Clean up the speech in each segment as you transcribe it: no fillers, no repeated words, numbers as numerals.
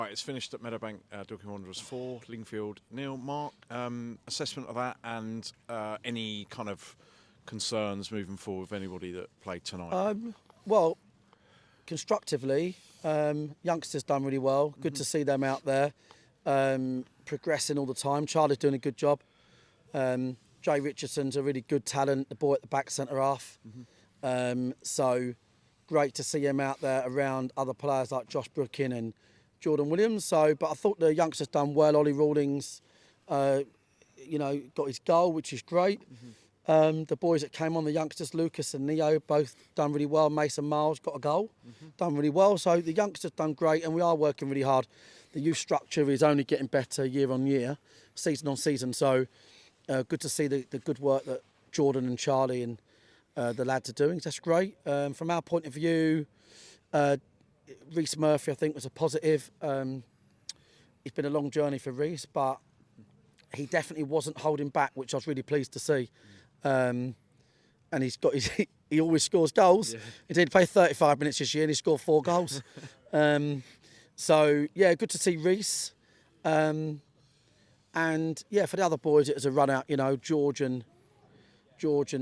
Right, it's finished at Meadowbank, Dorking Wanderers 4, Lingfield 0. Mark, assessment of that and any kind of concerns moving forward with anybody that played tonight? Well, constructively, youngsters done really well. Good to see them out there, progressing all the time. Charlie's doing a good job. Jay Richardson's a really good talent, the boy at the back centre half. So great to see him out there around other players like Josh Brooking and Jordan Williams. But I thought the youngsters done well. Ollie Rawlings, got his goal, which is great. The boys that came on, the youngsters, Lucas and Neo, both done really well. Mason Miles got a goal, done really well. So the youngsters done great, and we are working really hard. The youth structure is only getting better year on year, season on season. So good to see the good work that Jordan and Charlie and the lads are doing. That's great. From our point of view, Reece Murphy, I think, was a positive. It's been a long journey for Reece, but he definitely wasn't holding back, which I was really pleased to see. And he's got he always scores goals. Yeah. He did play 35 minutes this year and he scored 4 goals. So yeah, good to see Reece. And yeah, for the other boys, it was a run out. George and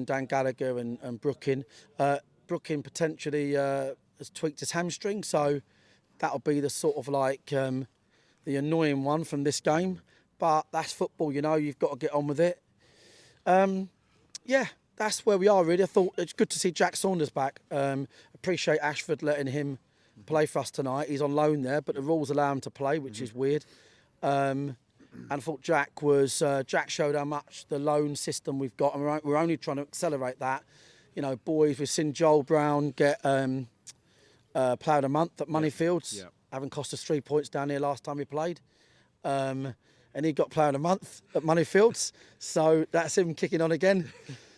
Dan Gallagher and Brooking. Brooking potentially has tweaked his hamstring, so that'll be the sort of like the annoying one from this game. But that's football, you've got to get on with it. Yeah, that's where we are really. I thought it's good to see Jack Saunders back. Appreciate Ashford letting him play for us tonight. He's on loan there, but the rules allow him to play, which is weird. And I thought Jack showed how much the loan system we've got, and we're only trying to accelerate that. Boys, we've seen Joel Brown get Player of the Month at Moneyfields, having cost us 3 points down here last time we played. And he got Player of the Month at Moneyfields, so that's him kicking on again.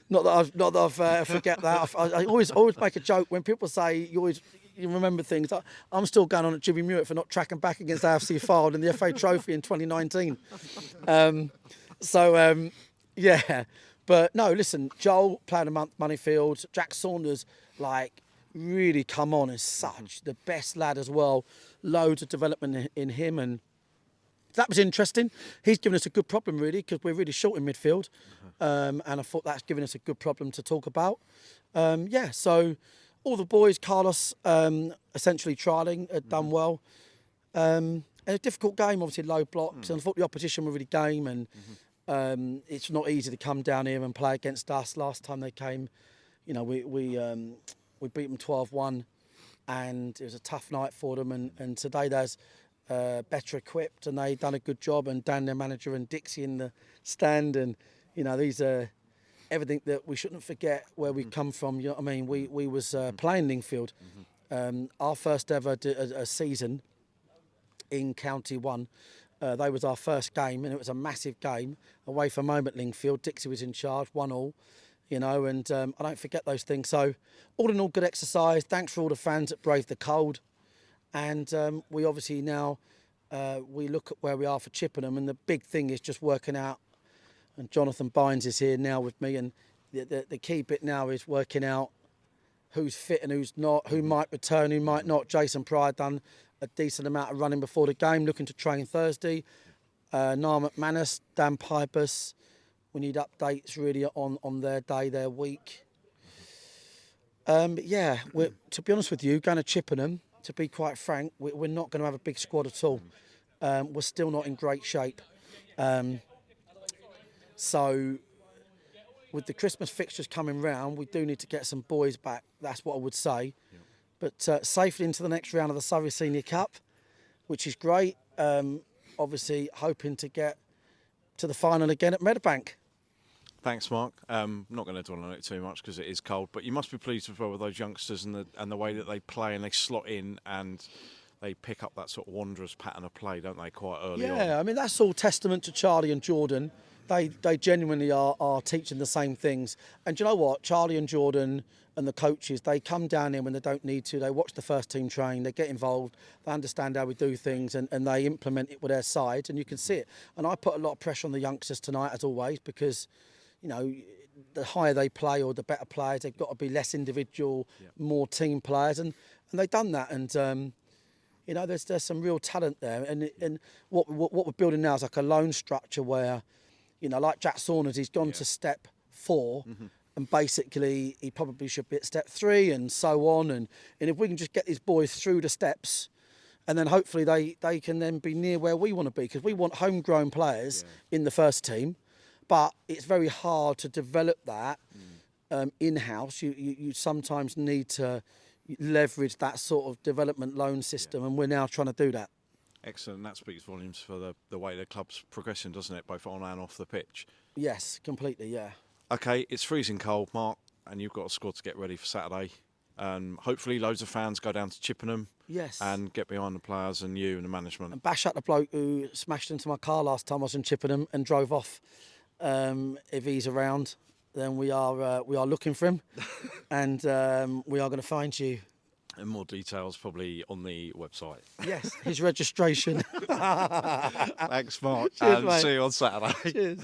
Not that I forget that. I always make a joke when people say you remember things. I'm still going on at Jimmy Mewett for not tracking back against AFC Fylde in the FA Trophy in 2019. Yeah. But no, listen, Joel, Player of the Month, Moneyfield, Jack Saunders, really come on as such. The best lad as well. Loads of development in him, and that was interesting. He's given us a good problem, really, because we're really short in midfield. And I thought that's given us a good problem to talk about. So all the boys, Carlos, essentially trialling, had done well. And a difficult game, obviously, low blocks. And I thought the opposition were really game. And it's not easy to come down here and play against us. Last time they came, we beat them 12-1. And it was a tough night for them. And today there's better equipped, and they done a good job. And Dan, their manager, and Dixie in the stand, and these are everything that we shouldn't forget where we come from. You know what I mean? We was playing Lingfield, our first ever a season in County 1. They was our first game, and it was a massive game away from home at Lingfield. Dixie was in charge, 1-1. And I don't forget those things. So all in all, good exercise. Thanks for all the fans that braved the cold. And we obviously now, we look at where we are for Chippenham, and the big thing is just working out, and Jonathan Bynes is here now with me, and the key bit now is working out who's fit and who's not, who might return, who might not. Jason Pryor done a decent amount of running before the game, looking to train Thursday. Niall McManus, Dan Pipers, we need updates really on their day, their week. To be honest with you, going to Chippenham, to be quite frank, we're not going to have a big squad at all. We're still not in great shape. So with the Christmas fixtures coming round, we do need to get some boys back. That's what I would say. Yep. But safely into the next round of the Surrey Senior Cup, which is great. Obviously hoping to get to the final again at Meadowbank. Thanks, Mark. Not going to dwell on it too much because it is cold, but you must be pleased as well with those youngsters and the way that they play and they slot in and they pick up that sort of Wanderers pattern of play, don't they, quite early on? Yeah, I mean, that's all testament to Charlie and Jordan. They genuinely are teaching the same things. And do you know what? Charlie and Jordan and the coaches, they come down here when they don't need to. They watch the first team train, they get involved, they understand how we do things, and they implement it with their side, and you can see it. And I put a lot of pressure on the youngsters tonight, as always, because the higher they play or the better players, they've got to be less individual, more team players, and they've done that. And You know, there's some real talent there, and what we're building now is like a loan structure where, you know, like Jack Saunders, he's gone to step 4, and basically he probably should be at step 3, and so on. And if we can just get these boys through the steps, and then hopefully they can then be near where we want to be, because we want homegrown players in the first team, but it's very hard to develop that in-house. You sometimes need to leverage that sort of development loan system, and we're now trying to do that. Excellent. That speaks volumes for the way the club's progressing, doesn't it, both on and off the pitch? Yes, completely, yeah. Okay, it's freezing cold, Mark, and you've got a squad to get ready for Saturday. Hopefully loads of fans go down to Chippenham and get behind the players and you and the management. And bash up the bloke who smashed into my car last time I was in Chippenham and drove off. If he's around, then we are looking for him, and we are going to find you. And more details probably on the website. Yes, his registration. Thanks, Mark. Cheers, and mate. see you on Saturday. Cheers.